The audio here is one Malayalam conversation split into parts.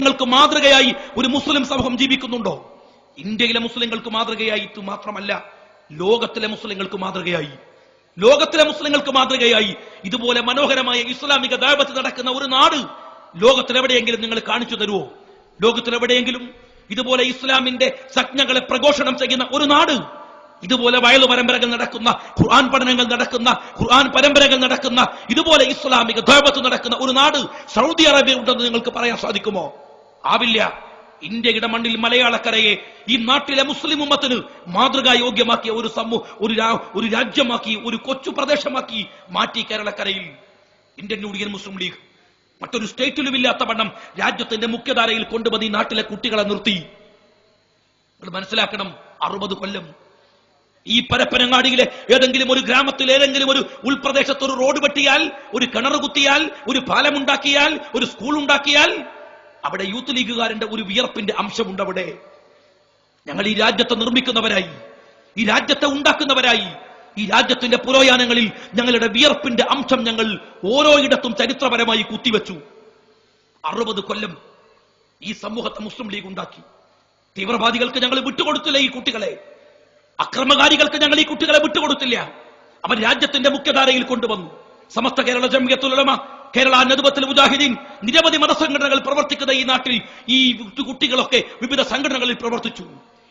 നിങ്ങൾക്ക് മാതൃകയായി ഒരു മുസ്ലിം സമൂഹം ജീവിക്കുന്നുണ്ടോ? ഇന്ത്യയിലെ മുസ്ലിങ്ങൾക്ക് മാതൃകയായി മാത്രമല്ല, ലോകത്തിലെ മുസ്ലിങ്ങൾക്ക് മാതൃകയായി ഇതുപോലെ മനോഹരമായ ഇസ്ലാമിക ദഅവത്ത് നടക്കുന്ന ഒരു നാട് ലോകത്തിലെവിടെയെങ്കിലും നിങ്ങൾ കാണിച്ചു തരുമോ? ലോകത്തിലെവിടെയെങ്കിലും ഇതുപോലെ ഇസ്ലാമിന്റെ സംജ്ഞകളെ പ്രഘോഷണം ചെയ്യുന്ന ഒരു നാട്, ഇതുപോലെ വയലു പരമ്പരകൾ നടക്കുന്ന, ഖുർആൻ പഠനങ്ങൾ നടക്കുന്ന, ഖുർആൻ പരമ്പരകൾ നടക്കുന്ന, ഇതുപോലെ ഇസ്ലാമിക ദഅവത്ത് നടക്കുന്ന ഒരു നാട് സൗദി അറേബ്യ ഉണ്ടെന്ന് നിങ്ങൾക്ക് പറയാൻ സാധിക്കുമോ? ആവില്ല. ഇന്ത്യയുടെ മണ്ണിൽ മലയാളക്കരയെ ഈ നാട്ടിലെ മുസ്ലിം ഉമ്മത്തിന് മാതൃകായോഗ്യമാക്കിയ ഒരു രാജ്യമാക്കി, ഒരു കൊച്ചു പ്രദേശമാക്കി മാറ്റി കേരളക്കരയിൽ ഇന്ത്യൻ യൂണിയൻ മുസ്ലിം ലീഗ് മറ്റൊരു സ്റ്റേറ്റിലും ഇല്ലാത്ത വണ്ണം രാജ്യത്തിന്റെ മുഖ്യധാരയിൽ കൊണ്ടുവന്ന് ഈ നാട്ടിലെ കുട്ടികളെ നിർത്തി. മനസ്സിലാക്കണം, 60 കൊല്ലം ഈ പരപ്പനങ്ങാടിയിലെ ഏതെങ്കിലും ഒരു ഗ്രാമത്തിൽ, ഏതെങ്കിലും ഒരു ഉൾപ്രദേശത്ത് ഒരു റോഡ് വെട്ടിയാൽ, ഒരു കിണർ കുത്തിയാൽ, ഒരു പാലമുണ്ടാക്കിയാൽ, ഒരു സ്കൂൾ ഉണ്ടാക്കിയാൽ അവിടെ യൂത്ത് ലീഗുകാരന്റെ ഒരു വിയർപ്പിന്റെ അംശമുണ്ട്. അവിടെ ഞങ്ങൾ ഈ രാജ്യത്തെ നിർമ്മിക്കുന്നവരായി, ഈ രാജ്യത്തെ ഉണ്ടാക്കുന്നവരായി, ഈ രാജ്യത്തിന്റെ പുരോയാനങ്ങളിൽ ഞങ്ങളുടെ വിയർപ്പിന്റെ അംശം ഞങ്ങൾ ഓരോ ഇടത്തും ചരിത്രപരമായി കുത്തിവെച്ചു. 60 കൊല്ലം ഈ സമൂഹത്തെ മുസ്ലിം ലീഗ് ഉണ്ടാക്കി. തീവ്രവാദികൾക്ക് ഞങ്ങൾ വിട്ടുകൊടുത്തില്ല ഈ കുട്ടികളെ, അക്രമകാരികൾക്ക് ഞങ്ങൾ ഈ കുട്ടികളെ വിട്ടുകൊടുത്തില്ല. അവർ രാജ്യത്തിന്റെ മുഖ്യധാരയിൽ കൊണ്ടുവന്നു. സമസ്ത കേരള ജംഇയ്യത്തുൽ ഉലമ, കേരള നദ്വത്തുൽ മുജാഹിദീൻ, നിരവധി മതസംഘടനകൾ പ്രവർത്തിക്കുന്ന ഈ നാട്ടിൽ ഈ കുട്ടികളൊക്കെ വിവിധ സംഘടനകളിൽ പ്രവർത്തിച്ചു.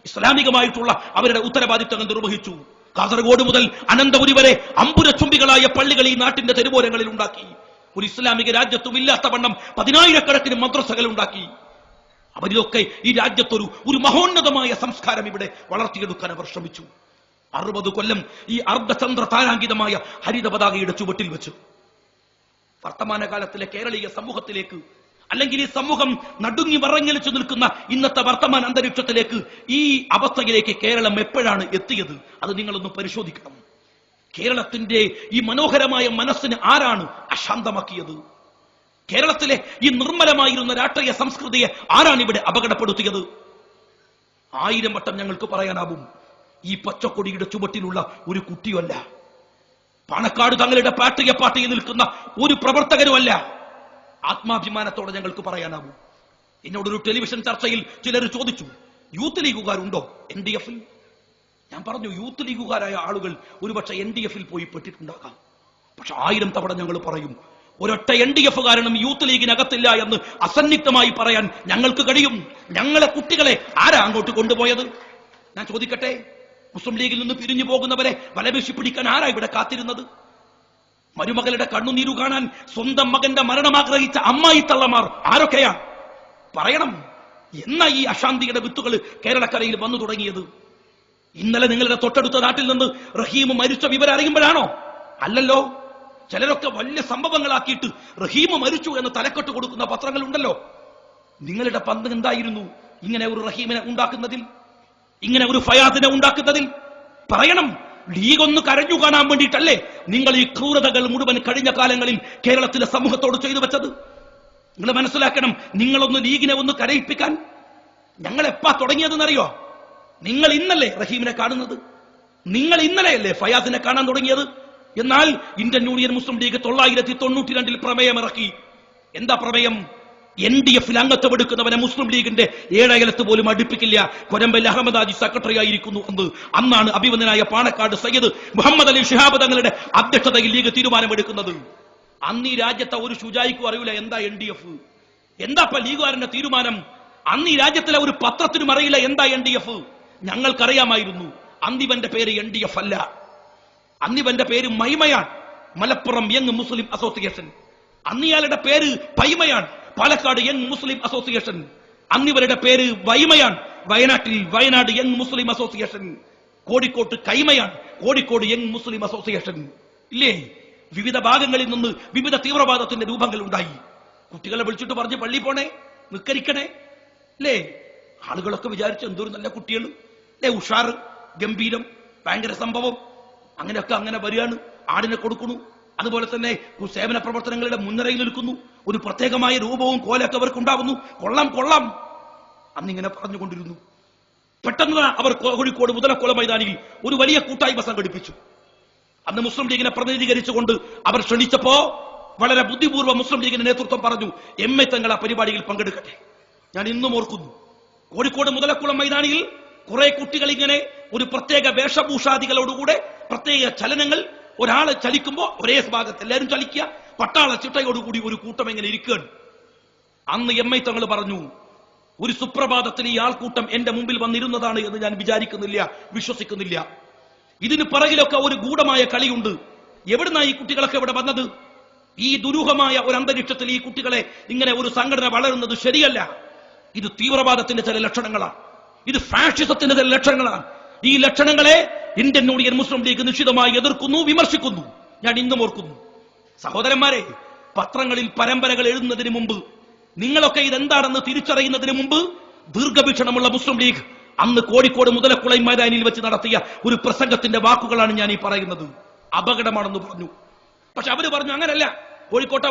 ഇസ്ലാമികമായിട്ടുള്ള അവരുടെ ഉത്തരവാദിത്തങ്ങൾ നിർവഹിച്ചു. കാസർഗോഡ് മുതൽ അനന്തപുരി വരെ അമ്പുരച്ചുംബികളായ പള്ളികൾ ഈ നാട്ടിന്റെ തെരുവോരങ്ങളിൽ ഉണ്ടാക്കി. ഒരു ഇസ്ലാമിക രാജ്യത്തും ഇല്ലാത്ത വണ്ണം 10,000-കണക്കിന് മദ്രസകൾ ഉണ്ടാക്കി. അവരിലൊക്കെ ഈ രാജ്യത്തൊരു മഹോന്നതമായ സംസ്കാരം ഇവിടെ വളർത്തിയെടുക്കാൻ അവർ ശ്രമിച്ചു. 60 കൊല്ലം ഈ അർദ്ധചന്ദ്ര താരാങ്കിതമായ ഹരിത പതാകയുടെ ചുവട്ടിൽ വെച്ചു. വർത്തമാനകാലത്തിലെ കേരളീയ സമൂഹത്തിലേക്ക്, അല്ലെങ്കിൽ ഈ സമൂഹം നടുങ്ങി വറങ്ങലിച്ചു നിൽക്കുന്ന ഇന്നത്തെ വർത്തമാന അന്തരീക്ഷത്തിലേക്ക്, ഈ അവസ്ഥയിലേക്ക് കേരളം എപ്പോഴാണ് എത്തിയത്? അത് നിങ്ങളൊന്ന് പരിശോധിക്കണം. കേരളത്തിന്റെ ഈ മനോഹരമായ മനസ്സിന് ആരാണ് അശാന്തമാക്കിയത്? കേരളത്തിലെ ഈ നിർമ്മലമായിരുന്ന രാഷ്ട്രീയ സംസ്കൃതിയെ ആരാണ് ഇവിടെ അപകടപ്പെടുത്തിയത്? 1000 വട്ടം ഞങ്ങൾക്ക് പറയാനാവും, ഈ പച്ചക്കൊടിയുടെ ചുവട്ടിലുള്ള ഒരു കുട്ടിയല്ല, പാണക്കാട് തങ്ങളുടെ പാർട്ടിയിൽ നിൽക്കുന്ന ഒരു പ്രവർത്തകരുമല്ല. ആത്മാഭിമാനത്തോടെ ഞങ്ങൾക്ക് പറയാനാവും. എന്നോടൊരു ടെലിവിഷൻ ചർച്ചയിൽ ചിലർ ചോദിച്ചു, യൂത്ത് ലീഗുകാരുണ്ടോ NDF-ൽ? ഞാൻ പറഞ്ഞു, യൂത്ത് ലീഗുകാരായ ആളുകൾ ഒരുപക്ഷെ NDF-ൽ പോയി പെട്ടിട്ടുണ്ടാകാം. പക്ഷെ 1000 തവണ ഞങ്ങൾ പറയും, ഒരൊറ്റ NDF-കാരനും യൂത്ത് ലീഗിനകത്തില്ല എന്ന് അസന്നിഗ്ധമായി പറയാൻ ഞങ്ങൾക്ക് കഴിയും. ഞങ്ങളെ കുട്ടികളെ ആരാ അങ്ങോട്ട് കൊണ്ടുപോയത്? ഞാൻ ചോദിക്കട്ടെ, മുസ്ലിം ലീഗിൽ നിന്ന് പിരിഞ്ഞു പോകുന്നവരെ വലവീശി പിടിക്കാൻ ആരാ ഇവിടെ കാത്തിരുന്നത്? മരുമകളുടെ കണ്ണുനീരു കാണാൻ സ്വന്തം മകന്റെ മരണം ആഗ്രഹിച്ച അമ്മായി തള്ളമാർ ആരൊക്കെയാണ്? പറയണം. എന്നാ ഈ അശാന്തിയുടെ വിത്തുകൾ കേരളക്കരയിൽ വന്നു തുടങ്ങിയത്? ഇന്നലെ നിങ്ങളുടെ തൊട്ടടുത്ത നാട്ടിൽ നിന്ന് റഹീം മരിച്ച വിവരം അറിയുമ്പോഴാണോ? അല്ലല്ലോ. ചിലരൊക്കെ വലിയ സംഭവങ്ങളാക്കിയിട്ട് റഹീം മരിച്ചു എന്ന് തലക്കെട്ട് കൊടുക്കുന്ന പത്രങ്ങളുണ്ടല്ലോ. നിങ്ങളുടെ പന്ത് എന്തായിരുന്നു ഇങ്ങനെ ഒരു റഹീമിനെ ഉണ്ടാക്കുന്നതിൽ, ഇങ്ങനെ ഒരു ഫയാദിനെ ഉണ്ടാക്കുന്നതിൽ? പറയണം. ലീഗ് ഒന്ന് കരഞ്ഞു കാണാൻ വേണ്ടിയിട്ടല്ലേ നിങ്ങൾ ഈ ക്രൂരതകൾ മുഴുവൻ കഴിഞ്ഞ കാലങ്ങളിൽ കേരളത്തിലെ സമൂഹത്തോട് ചെയ്തു വെച്ചത്? നിങ്ങൾ മനസ്സിലാക്കണം. നിങ്ങളൊന്ന് ലീഗിനെ ഒന്ന് കരയിപ്പിക്കാൻ ഞങ്ങൾ എപ്പാ തുടങ്ങിയതെന്നറിയോ? നിങ്ങൾ ഇന്നലെ റഹീമിനെ കാണുന്നത്, നിങ്ങൾ ഇന്നലെയല്ലേ ഫയാദിനെ കാണാൻ തുടങ്ങിയത്? എന്നാൽ ഇന്ത്യൻ യൂണിയൻ മുസ്ലിം ലീഗ് 1992 പ്രമേയം ഇറക്കി. എന്താ പ്രമേയം? NDF-ൽ അംഗത്വം എടുക്കുന്നവനെ മുസ്ലിം ലീഗിന്റെ 7 അയലത്ത് പോലും അടുപ്പിക്കില്ല. കൊരമ്പൽ അഹമ്മദ് ഹാജി സെക്രട്ടറി ആയിരിക്കുന്നു എന്ന് അന്നാണ് അഭിവന്ദനായ പാണക്കാട് സയ്യിദ് മുഹമ്മദ് അലി ശിഹാബ് തങ്ങളുടെ അധ്യക്ഷതയിൽ ലീഗ് തീരുമാനമെടുക്കുന്നത്. അന്ന് ഈ രാജ്യത്തെ ഒരു ശുജായിക്കും അറിയില്ല എന്താ NDF, എന്താ ലീഗുകാരന്റെ തീരുമാനം. അന്ന് ഈ രാജ്യത്തിലെ ഒരു പത്രത്തിനും അറിയില്ല എന്താ NDF. ഞങ്ങൾക്കറിയാമായിരുന്നു. അന്നിവന്റെ പേര് NDF അല്ല, അന്നിവന്റെ പേര് മൈമയാണ്, മലപ്പുറം യങ് മുസ്ലിം അസോസിയേഷൻ. അന്നിയാളുടെ പേര് പൈമയാണ്, പാലക്കാട് യങ് മുസ്ലിം അസോസിയേഷൻ. അന്നിവരുടെ പേര് വൈമയാണ്, വയനാട് യങ് മുസ്ലിം അസോസിയേഷൻ. കോഴിക്കോട്ട് കൈമയാണ്, കോഴിക്കോട് യങ് മുസ്ലിം അസോസിയേഷൻ. ഇല്ലേ? വിവിധ ഭാഗങ്ങളിൽ നിന്ന് വിവിധ തീവ്രവാദത്തിന്റെ രൂപങ്ങൾ ഉണ്ടായി. കുട്ടികളെ വിളിച്ചിട്ട് പറഞ്ഞ് പള്ളി പോണേ, നിക്കരിക്കണേ, അല്ലേ? ആളുകളൊക്കെ വിചാരിച്ചു എന്തൊരു നല്ല കുട്ടികൾ, അല്ലേ? ഉഷാർ, ഗംഭീരം, ഭയങ്കര സംഭവം. അങ്ങനെയൊക്കെ അങ്ങനെ വരികയാണ്. ആടിനെ കൊടുക്കുന്നു, അതുപോലെ തന്നെ സേവന പ്രവർത്തനങ്ങളുടെ മുൻനിരയിൽ നിൽക്കുന്നു. ഒരു പ്രത്യേകമായ രൂപവും കോലൊക്കെ അവർക്ക് ഉണ്ടാകുന്നു. കൊള്ളാം അന്നിങ്ങനെ പറഞ്ഞുകൊണ്ടിരുന്നു. പെട്ടെന്ന് അവർ കോഴിക്കോട് മുതലക്കുളം മൈതാനിയിൽ ഒരു വലിയ കൂട്ടായ്മ സംഘടിപ്പിച്ചു. അന്ന് മുസ്ലിം ലീഗിനെ പ്രതിനിധീകരിച്ചുകൊണ്ട് അവർ ക്ഷണിച്ചപ്പോ വളരെ ബുദ്ധിപൂർവ്വം മുസ്ലിം ലീഗിന്റെ നേതൃത്വം പറഞ്ഞു, MA തങ്ങൾ ആ പരിപാടിയിൽ പങ്കെടുക്കട്ടെ. ഞാൻ ഇന്നും ഓർക്കുന്നു. കോഴിക്കോട് മുതലക്കുളം മൈതാനിയിൽ കുറെ കുട്ടികൾ ഇങ്ങനെ ഒരു പ്രത്യേക വേഷഭൂഷാദികളോടുകൂടെ പ്രത്യേക ചലനങ്ങൾ, ഒരാള് ചലിക്കുമ്പോ ഒരേ ഭാഗത്ത് എല്ലാവരും ചലിക്കുക, പട്ടാള ചിട്ടയോടുകൂടി ഒരു കൂട്ടം എങ്ങനെ ഇരിക്കുകയാണ്. അന്ന് MI തങ്ങൾ പറഞ്ഞു, ഒരു സുപ്രഭാതത്തിൽ ഈ ആൾക്കൂട്ടം എന്റെ മുമ്പിൽ വന്നിരുന്നതാണ് എന്ന് ഞാൻ വിചാരിക്കുന്നില്ല, വിശ്വസിക്കുന്നില്ല. ഇതിന് പിറകിലൊക്കെ ഒരു ഗൂഢമായ കളിയുണ്ട്. എവിടുന്നാ ഈ കുട്ടികളൊക്കെ ഇവിടെ വന്നത്? ഈ ദുരൂഹമായ ഒരു അന്തരീക്ഷത്തിൽ ഈ കുട്ടികളെ ഇങ്ങനെ ഒരു സംഘടന വളരുന്നത് ശരിയല്ല. ഇത് തീവ്രവാദത്തിന്റെ ചില ലക്ഷണങ്ങളാണ്, ഇത് ഫാഷിസത്തിന്റെ ചില ലക്ഷണങ്ങളാണ്. ഈ ലക്ഷണങ്ങളെ ഇന്ത്യൻ യൂണിയൻ മുസ്ലിം ലീഗ് നിശ്ചിതമായി എതിർക്കുന്നു, വിമർശിക്കുന്നു. ഞാൻ ഇന്നും ഓർക്കുന്നു. സഹോദരന്മാരെ, പത്രങ്ങളിൽ പരമ്പരകൾ എഴുതുന്നതിന് മുമ്പ്, നിങ്ങളൊക്കെ ഇതെന്താണെന്ന് തിരിച്ചറിയുന്നതിന് മുമ്പ് ദീർഘവീക്ഷണമുള്ള മുസ്ലിം ലീഗ് അന്ന് കോഴിക്കോട് മുതലക്കുളം മൈതാനിയിൽ വെച്ച് നടത്തിയ ഒരു പ്രസംഗത്തിന്റെ വാക്കുകളാണ് ഞാൻ ഈ പറയുന്നത്. അപകടമാണെന്ന് പറഞ്ഞു. പക്ഷെ അവര് പറഞ്ഞു അങ്ങനല്ല, കോഴിക്കോട്ടെ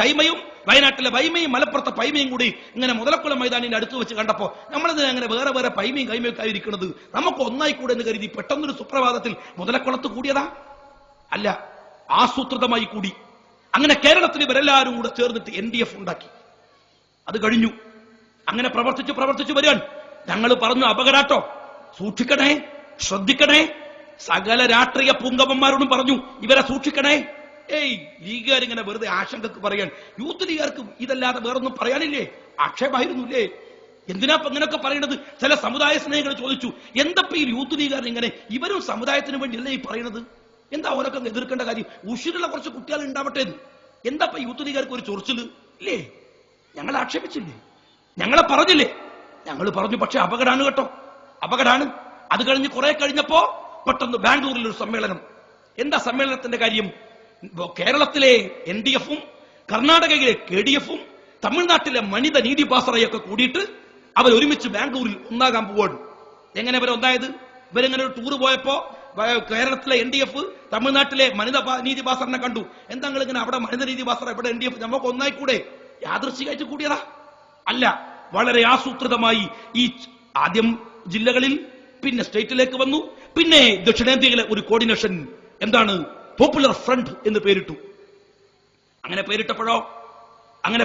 കൈമയും വയനാട്ടിലെ വൈമയും മലപ്പുറത്തെ പൈമയും കൂടി ഇങ്ങനെ മുതലക്കുളം മൈതാനിന്റെ അടുത്ത് വെച്ച് കണ്ടപ്പോ നമ്മളിത് അങ്ങനെ വേറെ വേറെ പൈമയും കൈമയൊക്കെ ആയിരിക്കുന്നത്, നമുക്ക് ഒന്നായിക്കൂടെ എന്ന് കരുതി പെട്ടെന്നൊരു സുപ്രഭാതത്തിൽ മുതലക്കുളത്ത് കൂടിയതാ? അല്ല, ആസൂത്രിതമായി കൂടി. അങ്ങനെ കേരളത്തിൽ ഇവരെല്ലാവരും കൂടെ ചേർന്നിട്ട് NDF ഉണ്ടാക്കി. അത് കഴിഞ്ഞു. അങ്ങനെ പ്രവർത്തിച്ചു വരികയാണ്. ഞങ്ങൾ പറഞ്ഞു, അപകടാട്ടോ, സൂക്ഷിക്കണേ, ശ്രദ്ധിക്കണേ. സകല രാഷ്ട്രീയ പൂങ്കവന്മാരോടും പറഞ്ഞു, ഇവരെ സൂക്ഷിക്കണേ. ലീഗുകാരിങ്ങനെ വെറുതെ ആശങ്കക്ക് പറയാൻ, യൂത്ത് ലീഗുകാർക്ക് ഇതല്ലാതെ വേറൊന്നും പറയാനില്ലേ? ആക്ഷേപമായിരുന്നില്ലേ? എന്തിനാ ഇങ്ങനെയൊക്കെ പറയണത്? ചില സമുദായ സ്നേഹികൾ ചോദിച്ചു, എന്തപ്പോ ഈ യൂത്ത് ലീഗുകാർ ഇങ്ങനെ, ഇവരും സമുദായത്തിന് വേണ്ടിയല്ലേ ഈ പറയുന്നത്? എന്താ അവരൊക്കെ എതിർക്കേണ്ട കാര്യം? ഉഷിരുള്ള കുറച്ച് കുട്ടികൾ ഉണ്ടാവട്ടെ. എന്താപ്പ യൂത്ത് ലീഗുകാർക്ക് ഒരു ചൊറിച്ചില് ഇല്ലേ? ഞങ്ങൾ ആക്ഷേപിച്ചില്ലേ? ഞങ്ങളെ പറഞ്ഞില്ലേ? ഞങ്ങൾ പറഞ്ഞു. പക്ഷെ അപകടമാണ് കേട്ടോ, അപകടമാണ്. അത് കഴിഞ്ഞ് കുറെ കഴിഞ്ഞപ്പോ പെട്ടെന്ന് ബാംഗ്ലൂരിൽ ഒരു സമ്മേളനം. എന്താ സമ്മേളനത്തിന്റെ കാര്യം? കേരളത്തിലെ NDF-ഉം കർണാടകയിലെ KDF-ഉം തമിഴ്നാട്ടിലെ മനിത നീതി പാസറയൊക്കെ കൂടിയിട്ട് അവർ ഒരുമിച്ച് ബാംഗ്ലൂരിൽ ഒന്നാകാൻ പോവാണ്. എങ്ങനെ ഇവരെ ഒന്നായത്? ഇവരിങ്ങനെ ഒരു ടൂർ പോയപ്പോ കേരളത്തിലെ NDF തമിഴ്നാട്ടിലെ മനിത നീതി പാസറിനെ കണ്ടു. എന്താ ഇങ്ങനെ അവിടെ മനിത നീതി പാസറ, ഇവിടെ NDF, നമുക്ക് ഒന്നായിക്കൂടെ? യാദൃശ്ചികമായിട്ട് കൂടിയതാ? അല്ല, വളരെ ആസൂത്രിതമായി. ഈ ആദ്യം ജില്ലകളിൽ, പിന്നെ സ്റ്റേറ്റിലേക്ക് വന്നു, പിന്നെ ദക്ഷിണേന്ത്യയിലെ ഒരു കോർഡിനേഷൻ. എന്താണ്? പോപ്പുലർ ഫ്രണ്ട് എന്ന് പേരിട്ടു. അങ്ങനെ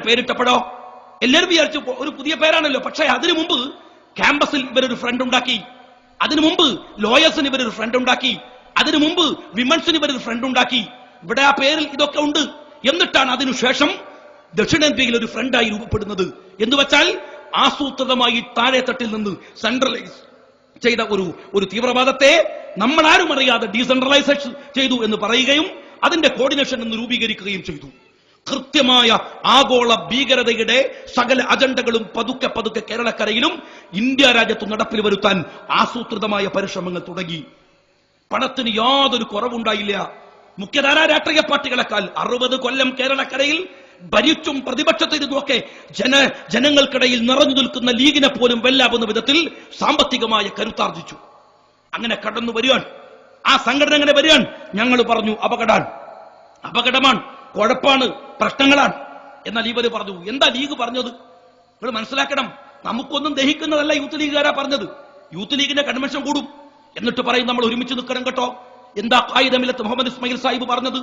പേരിട്ടപ്പോഴോ എല്ലാവരും വിചാരിച്ചു ഒരു പുതിയ പേരാണല്ലോ. പക്ഷേ അതിനു മുമ്പ് ക്യാമ്പസിൽ ഇവരൊരു ഫ്രണ്ട് ഉണ്ടാക്കി, അതിനു മുമ്പ് ലോയേഴ്സിന് ഇവരൊരു ഫ്രണ്ട് ഉണ്ടാക്കി, അതിനു മുമ്പ് വിമൻസിന് ഇവരൊരു ഫ്രണ്ട് ഉണ്ടാക്കി. ഇവിടെ ആ പേരിൽ ഇതൊക്കെ ഉണ്ട്. എന്നിട്ടാണ് അതിനുശേഷം ദക്ഷിണേന്ത്യയിൽ ഒരു ഫ്രണ്ടായി രൂപപ്പെടുന്നത്. എന്ന് വെച്ചാൽ ആസൂത്രിതമായി താഴെത്തട്ടിൽ നിന്ന് സെൻട്രലൈസ് ചെയ്ത ഒരു തീവ്രവാദത്തെ നമ്മൾ ആരും അറിയാതെ ഡീസെൻട്രലൈസേഷൻ ചെയ്തു എന്ന് പറയുകയും അതിന്റെ കോർഡിനേഷൻ എന്ന് രൂപീകരിക്കുകയും ചെയ്തു. കൃത്യമായ ആഗോള ഭീകരതയുടെ സകല അജണ്ടകളും പതുക്കെ കേരളക്കരയിലും ഇന്ത്യ രാജ്യത്തും നടപ്പിൽ വരുത്താൻ ആസൂത്രിതമായ പരിശ്രമങ്ങൾ തുടങ്ങി. പണത്തിന് യാതൊരു കുറവുണ്ടായില്ല. മുഖ്യധാരാ രാഷ്ട്രീയ പാർട്ടികളെക്കാൾ 60 കൊല്ലം കേരളക്കരയിൽ ഭരിച്ചും പ്രതിപക്ഷത്തിരുന്നൊക്കെ ജനങ്ങൾക്കിടയിൽ നിറഞ്ഞു നിൽക്കുന്ന ലീഗിനെ പോലും വെല്ലാവുന്ന വിധത്തിൽ സാമ്പത്തികമായ കരുത്താർജിച്ചു. അങ്ങനെ കടന്നു വരികയാണ് ആ സംഘടന. അങ്ങനെ വരികയാണ്. ഞങ്ങൾ പറഞ്ഞു അപകടമാണ്, കുഴപ്പമാണ്, പ്രശ്നങ്ങളാണ്. എന്നാൽ ഇവര് പറഞ്ഞു, എന്താ ലീഗ് പറഞ്ഞത്? നിങ്ങൾ മനസ്സിലാക്കണം, നമുക്കൊന്നും ദഹിക്കുന്നതല്ല യൂത്ത് ലീഗുകാരാ പറഞ്ഞത്. യൂത്ത് ലീഗിന്റെ കൺവെൻഷൻ കൂടും, എന്നിട്ട് പറയും നമ്മൾ ഒരുമിച്ച് നിൽക്കണം കേട്ടോ. എന്താ ഖായിദ മില്ലത്ത് മുഹമ്മദ് ഇസ്മായിൽ സാഹിബ് പറഞ്ഞത്?